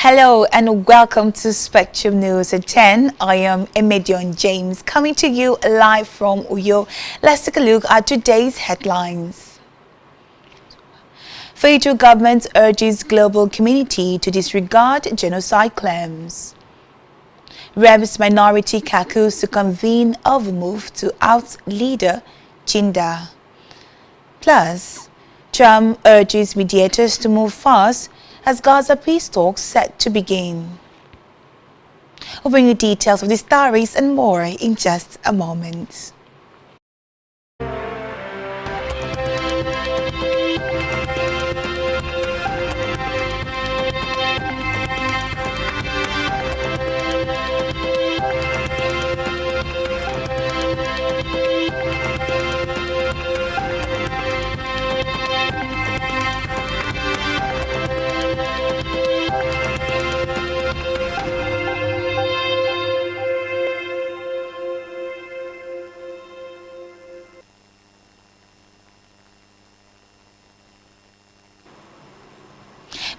Hello and welcome to Spectrum News at 10. I am Emedion James coming to you live from Uyo. Let's take a look at today's headlines. Federal government urges global community to disregard genocide claims. Rebs minority caucus to convene over move to oust leader Chinda. Plus, Trump urges mediators to move fast as Gaza peace talks set to begin. We'll bring you details of these stories and more in just a moment.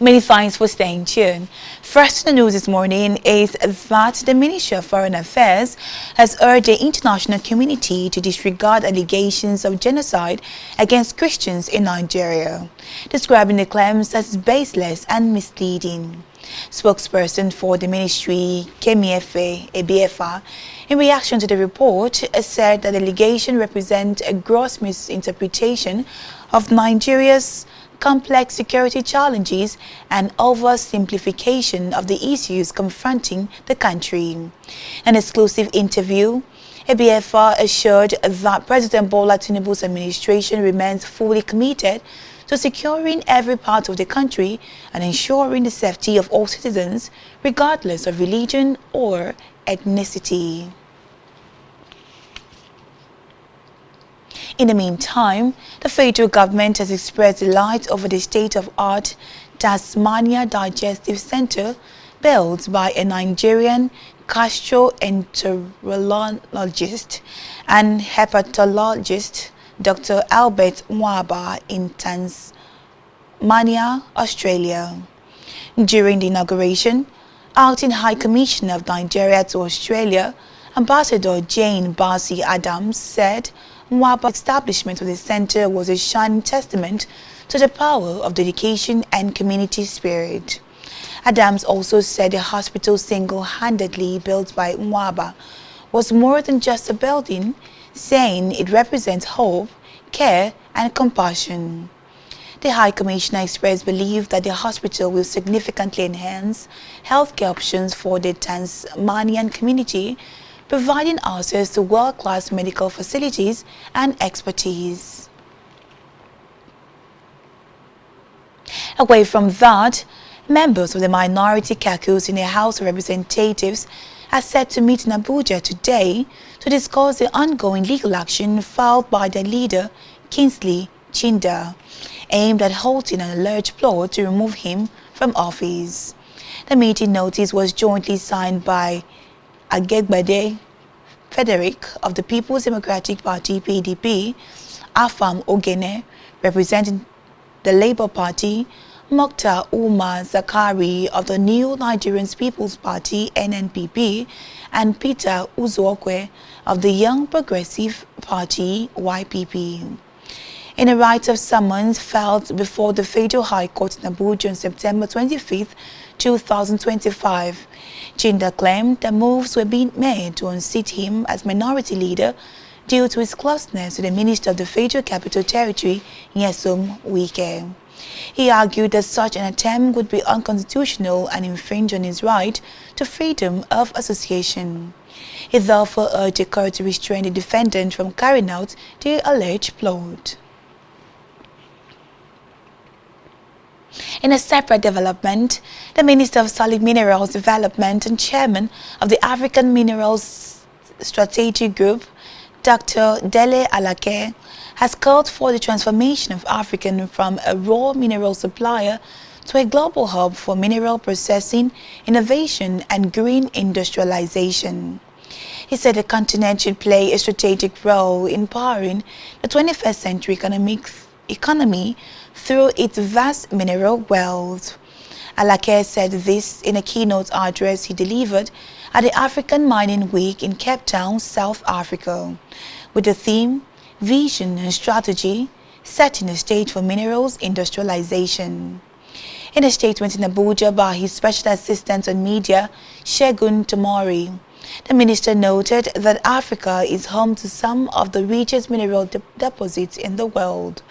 Many thanks for staying tuned. First in the news this morning is that the Ministry of Foreign Affairs has urged the international community to disregard allegations of genocide against Christians in Nigeria, describing the claims as baseless and misleading. Spokesperson for the ministry, Kemiefe Ebiefa, in reaction to the report, said that the allegation represents a gross misinterpretation of Nigeria's complex security challenges and oversimplification of the issues confronting the country. In an exclusive interview, Ebiefa assured that President Bola Tinubu's administration remains fully committed to securing every part of the country and ensuring the safety of all citizens, regardless of religion or ethnicity. In the meantime, the federal government has expressed delight over the state-of-art Tasmania Digestive Center built by a Nigerian gastroenterologist and hepatologist, Dr. Albert Mwaba, in Tasmania, Australia. During the inauguration, Acting High Commissioner of Nigeria to Australia, Ambassador Jane Barsi Adams, said Mwaba's establishment of the center was a shining testament to the power of dedication and community spirit. Adams also said the hospital single-handedly built by Mwaba was more than just a building, saying it represents hope, care, and compassion. The High Commissioner expressed belief that the hospital will significantly enhance healthcare options for the Tasmanian community, providing access to world-class medical facilities and expertise. Away from that, members of the minority caucus in the House of Representatives are set to meet in Abuja today to discuss the ongoing legal action filed by their leader, Kingsley Chinda, aimed at halting an alleged plot to remove him from office. The meeting notice was jointly signed by Agegbade Frederick of the People's Democratic Party (PDP), Afam Ogene representing the Labour Party, Mokhtar Umar Zakari of the New Nigerian People's Party (NNPP), and Peter Uzuokwe of the Young Progressive Party (YPP). In a right of summons filed before the Federal High Court in Abuja on September 25, 2025, Chinda claimed that moves were being made to unseat him as minority leader due to his closeness to the Minister of the Federal Capital Territory, Nyesom Wike. He argued that such an attempt would be unconstitutional and infringe on his right to freedom of association. He therefore urged the court to restrain the defendant from carrying out the alleged plot. In a separate development, the Minister of Solid Minerals Development and Chairman of the African Minerals Strategy Group, Dr. Dele Alake, has called for the transformation of Africa from a raw mineral supplier to a global hub for mineral processing, innovation, and green industrialization. He said the continent should play a strategic role in powering the 21st century economy through its vast mineral wealth. Alake said this in a keynote address he delivered at the African Mining Week in Cape Town, South Africa, with the theme Vision and Strategy, setting the stage for minerals industrialization. In a statement in Abuja by his Special Assistant on Media, Segun Tomori, the minister noted that Africa is home to some of the richest mineral deposits in the world,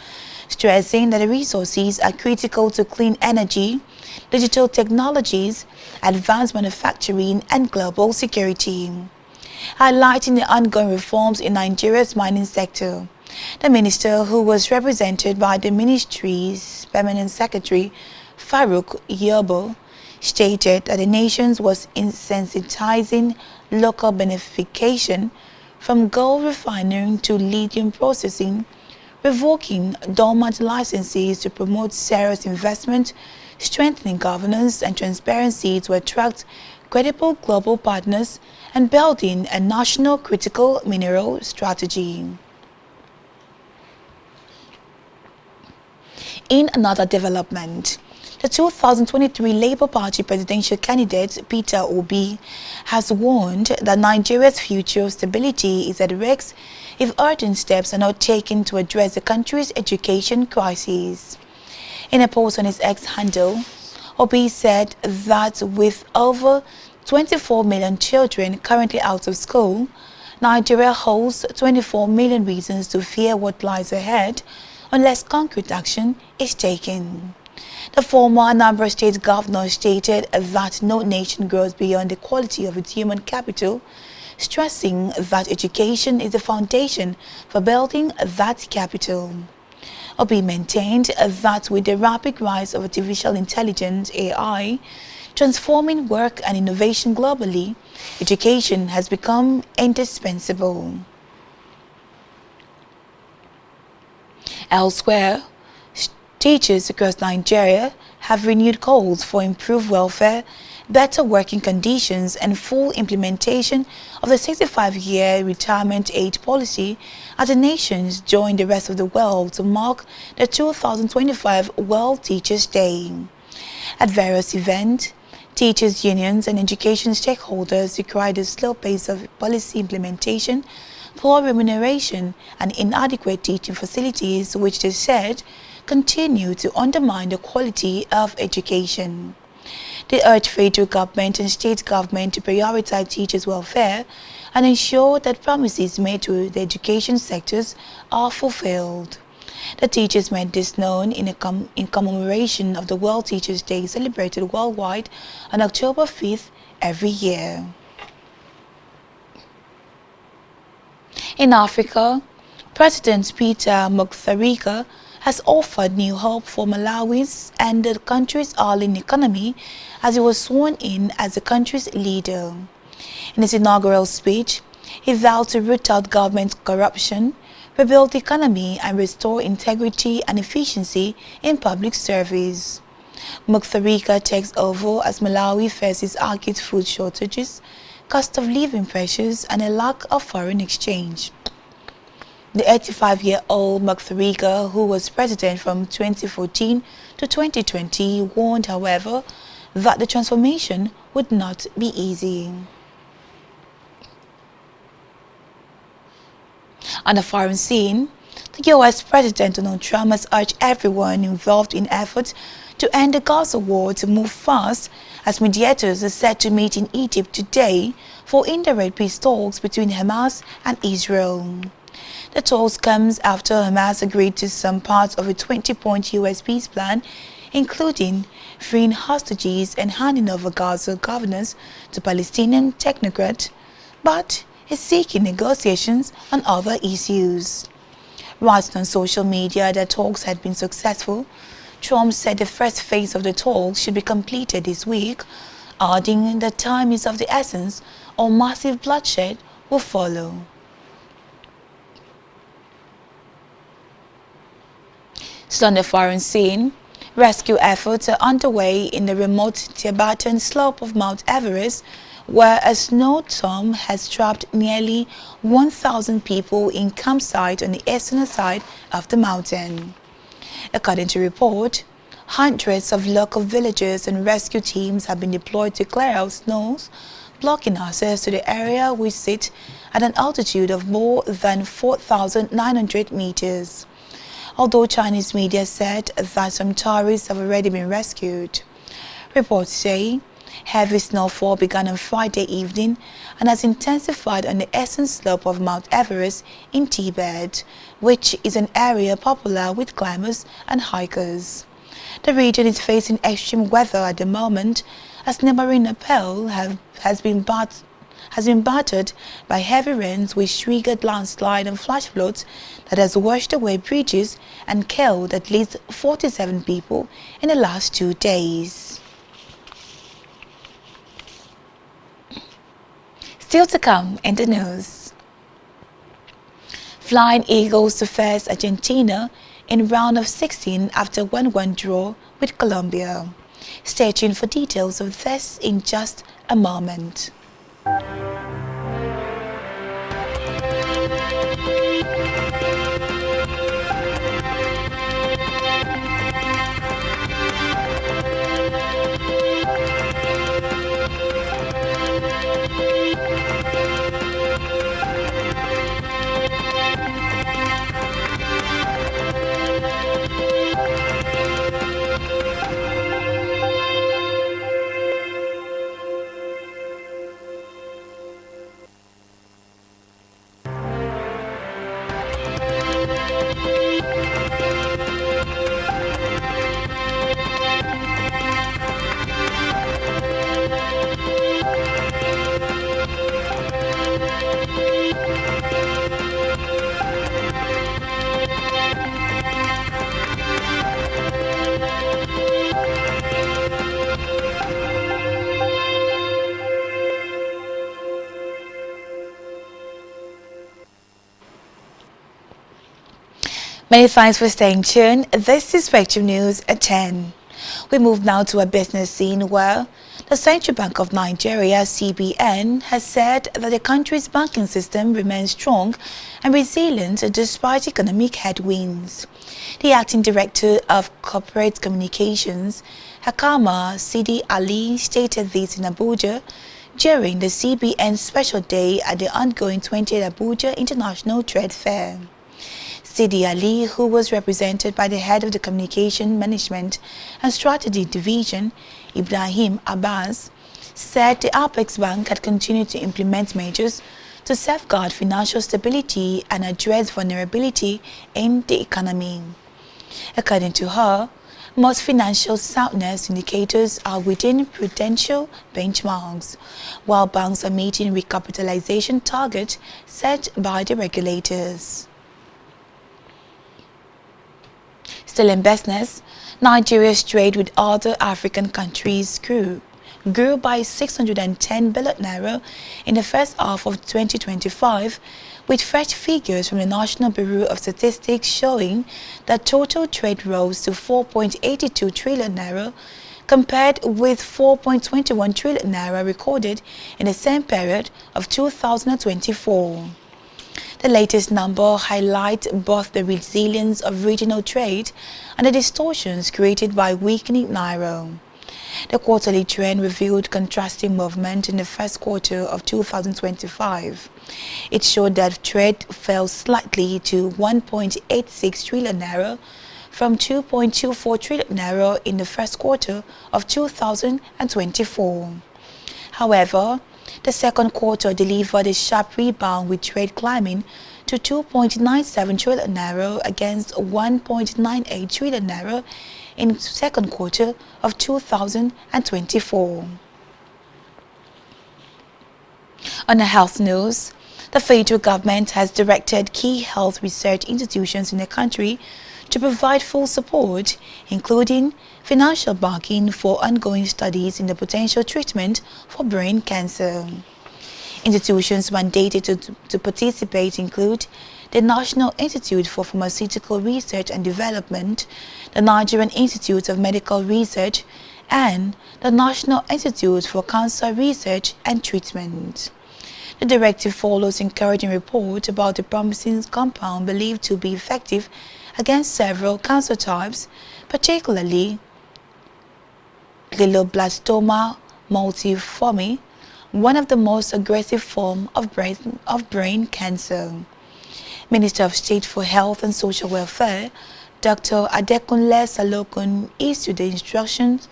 stressing that the resources are critical to clean energy, digital technologies, advanced manufacturing, and global security. Highlighting the ongoing reforms in Nigeria's mining sector, the minister, who was represented by the ministry's permanent secretary, Farouk Yobo, stated that the nation was insensitizing local beneficiation from gold refining to lithium processing, revoking dormant licenses to promote serious investment, strengthening governance and transparency to attract credible global partners, and building a national critical mineral strategy. In another development, the 2023 Labour Party presidential candidate Peter Obi has warned that Nigeria's future stability is at risk if urgent steps are not taken to address the country's education crisis. In a post on his X handle, Obi said that with over 24 million children currently out of school, Nigeria holds 24 million reasons to fear what lies ahead unless concrete action is taken. The former Anambra State governor stated that no nation grows beyond the quality of its human capital, stressing that education is the foundation for building that capital. Obi maintained that with the rapid rise of artificial intelligence (AI) transforming work and innovation globally, education has become indispensable. Elsewhere, teachers across Nigeria have renewed calls for improved welfare, better working conditions, and full implementation of the 65-year retirement age policy as the nations join the rest of the world to mark the 2025 World Teachers' Day. At various events, teachers' unions and education stakeholders decried the slow pace of policy implementation, poor remuneration, and inadequate teaching facilities, which they said continue to undermine the quality of education. They urged federal government and state government to prioritize teachers' welfare and ensure that promises made to the education sectors are fulfilled. The teachers made this known in commemoration of the World Teachers' Day celebrated worldwide on October 5th every year. In Africa, President Peter Mutharika has offered new hope for Malawi's and the country's ailing economy as he was sworn in as the country's leader. In his inaugural speech, he vowed to root out government corruption, rebuild the economy, and restore integrity and efficiency in public service. Mutharika takes over as Malawi faces acute food shortages, cost of living pressures, and a lack of foreign exchange. The 85-year-old Mutharika, who was president from 2014 to 2020, warned, however, that the transformation would not be easy. On the foreign scene, the U.S. President Donald Trump has urged everyone involved in efforts to end the Gaza war to move fast, as mediators are set to meet in Egypt today for indirect peace talks between Hamas and Israel. The talks comes after Hamas agreed to some parts of a 20-point U.S. peace plan, including freeing hostages and handing over Gaza governors to Palestinian technocrats, but is seeking negotiations on other issues. Writing on social media that talks had been successful, Trump said the first phase of the talks should be completed this week, adding that time is of the essence or massive bloodshed will follow. Still on the foreign scene, rescue efforts are underway in the remote Tibetan slope of Mount Everest, where a snow storm has trapped nearly 1,000 people in campsite on the eastern side of the mountain. According to report, Hundreds of local villagers and rescue teams have been deployed to clear out snows, blocking access to the area, which sits at an altitude of more than 4,900 meters. Although Chinese media said that some tourists have already been rescued. Reports say heavy snowfall began on Friday evening and has intensified on the eastern slope of Mount Everest in Tibet, which is an area popular with climbers and hikers. The region is facing extreme weather at the moment, as neighboring Nepal has been battered by heavy rains which triggered landslide and flash floods that has washed away bridges and killed at least 47 people in the last 2 days. Still to come in the news. Flying Eagles to face Argentina in round of 16 after 1-1 draw with Colombia. Stay tuned for details of this in just a moment. Many thanks for staying tuned. This is Spectrum News at 10. We move now to a business scene where the Central Bank of Nigeria, CBN, has said that the country's banking system remains strong and resilient despite economic headwinds. The acting director of corporate communications, Hakama Sidi Ali, stated this in Abuja during the CBN special day at the ongoing 20th Abuja International Trade Fair. Sidi Ali, who was represented by the head of the Communication Management and Strategy Division, Ibrahim Abbas, said the Apex Bank had continued to implement measures to safeguard financial stability and address vulnerability in the economy. According to her, most financial soundness indicators are within prudential benchmarks, while banks are meeting recapitalization targets set by the regulators. Still in business, Nigeria's trade with other African countries grew by 610 billion naira in the first half of 2025, with fresh figures from the National Bureau of Statistics showing that total trade rose to 4.82 trillion naira compared with 4.21 trillion naira recorded in the same period of 2024. The latest number highlights both the resilience of regional trade and the distortions created by weakening naira. The quarterly trend revealed contrasting movement in the first quarter of 2025. It showed that trade fell slightly to 1.86 trillion naira from 2.24 trillion naira in the first quarter of 2024. However, the second quarter delivered a sharp rebound with trade climbing to 2.97 trillion naira against 1.98 trillion naira in the second quarter of 2024. On the health news, the federal government has directed key health research institutions in the country to provide full support, including financial backing for ongoing studies in the potential treatment for brain cancer. Institutions mandated to participate include the National Institute for Pharmaceutical Research and Development, the Nigerian Institute of Medical Research, and the National Institute for Cancer Research and Treatment. The directive follows encouraging reports about the promising compound believed to be effective against several cancer types, particularly glioblastoma multiforme, one of the most aggressive forms of brain cancer. Minister of State for Health and Social Welfare, Dr. Adekunle Salokun, issued the instructions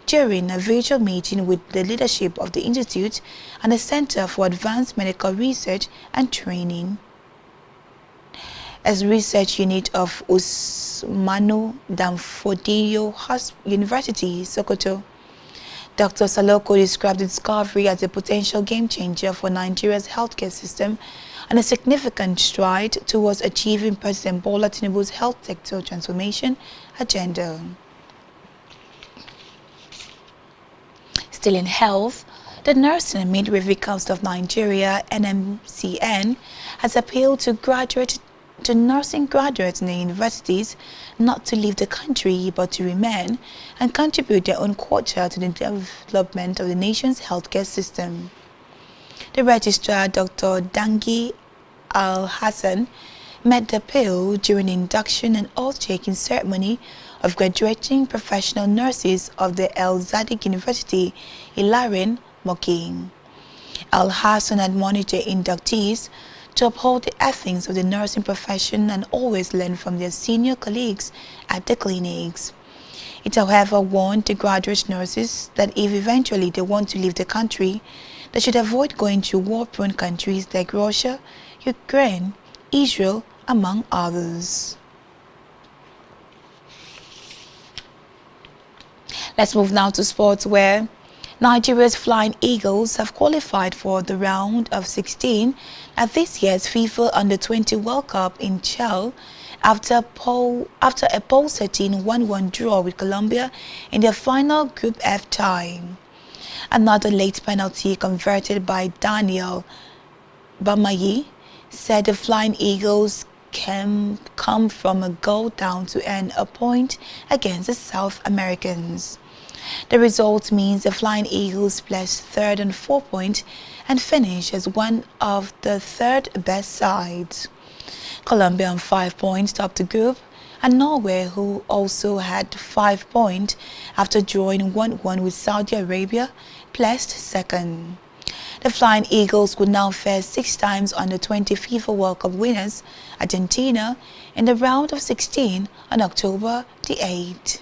during a virtual meeting with the leadership of the Institute and the Center for Advanced Medical Research and Training. As research unit of Usmanu Danfodiyo University, Sokoto, Dr. Saloko described the discovery as a potential game changer for Nigeria's healthcare system and a significant stride towards achieving President Bola Tinubu's health sector transformation agenda. Still in health, the Nursing and Midwifery Council of Nigeria, NMCN, has appealed to nursing graduates in the universities not to leave the country but to remain and contribute their own quota to the development of the nation's healthcare system. The registrar, Dr. Dangi Al-Hassan, made the appeal during the induction and oath-taking ceremony of graduating professional nurses of the El Zadig University, Ilorin, Moking. Al-Hassan admonished the inductees to uphold the ethics of the nursing profession and always learn from their senior colleagues at the clinics. It, however, warned the graduate nurses that if eventually they want to leave the country, they should avoid going to war-prone countries like Russia, Ukraine, Israel, among others. Let's move now to sports, where Nigeria's Flying Eagles have qualified for the round of 16 at this year's FIFA Under-20 World Cup in Chile after a pole-setting 1-1 draw with Colombia in their final Group F tie. Another late penalty converted by Daniel Bamayi said the Flying Eagles can come from a goal down to earn a point against the South Americans. The result means the Flying Eagles placed third on 4 points and finished as one of the third best sides. Colombia on 5 points topped the group, and Norway, who also had 5 points after drawing 1-1 with Saudi Arabia, placed second. The Flying Eagles would now face 6 times Under-20 FIFA World Cup winners, Argentina, in the round of 16 on October the 8th.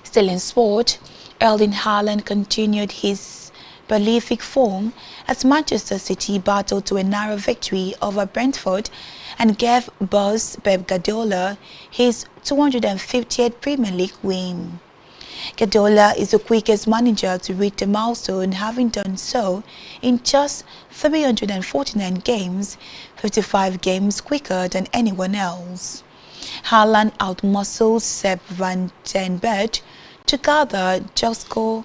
Still in sport, Erling Haaland continued his prolific form as Manchester City battled to a narrow victory over Brentford and gave boss Pep Guardiola his 250th Premier League win. Guardiola is the quickest manager to reach the milestone, having done so in just 349 games, 55 games quicker than anyone else. Haaland outmuscled Sepp van den Berg to gather Josko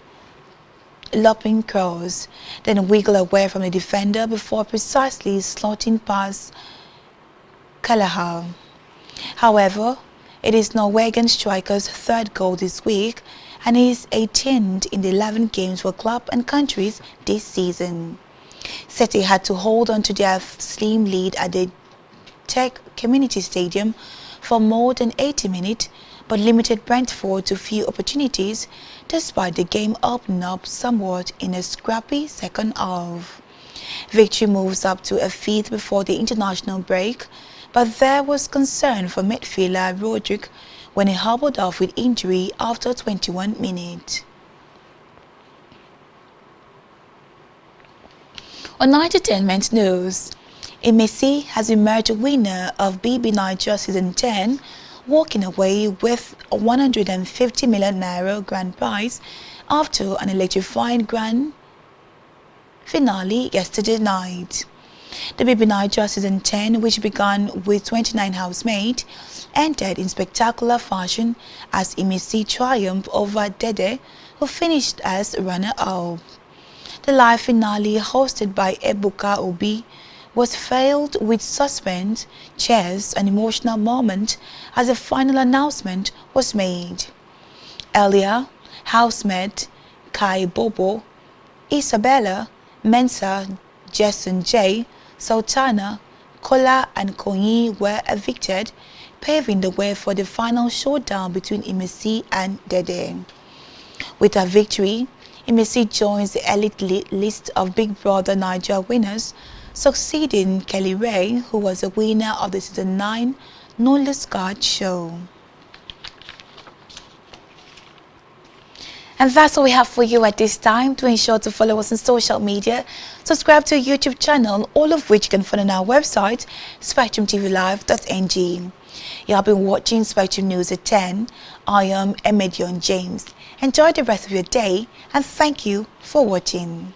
lopping cross, then wiggle away from the defender before precisely slotting past Kelleher. However, it is Norwegian striker's third goal this week and is 18th in the 11 games for club and countries this season. City had to hold on to their slim lead at the Tech Community Stadium for more than 80 minutes, but limited Brentford to few opportunities, despite the game opening up somewhat in a scrappy second half. Victory moves up to a 5th before the international break, but there was concern for midfielder Rodrick when he hobbled off with injury after 21 minutes. On entertainment news, Emesi has emerged winner of BB Niger Season 10, walking away with a 150 million naira grand prize after an electrifying grand finale yesterday night. The BB Niger Season 10, which began with 29 housemaids, ended in spectacular fashion as Emesi triumphed over Dede, who finished as runner-up. The live finale, hosted by Ebuka Obi, was filled with suspense, cheers, and emotional moment as the final announcement was made. Earlier, housemate Kai Bobo, Isabella, Mensa, Jason J, Sultana, Kola, and Konyi were evicted, paving the way for the final showdown between Imesi and Dede. With her victory, Imesi joins the elite list of Big Brother Nigeria winners, succeeding Kelly Ray, who was the winner of the season 9 Knowledge Card show. And that's all we have for you at this time. To ensure to follow us on social media, subscribe to our YouTube channel, all of which you can find on our website, spectrumtvlive.ng. You have been watching Spectrum News at 10. I am Emedion James. Enjoy the rest of your day and thank you for watching.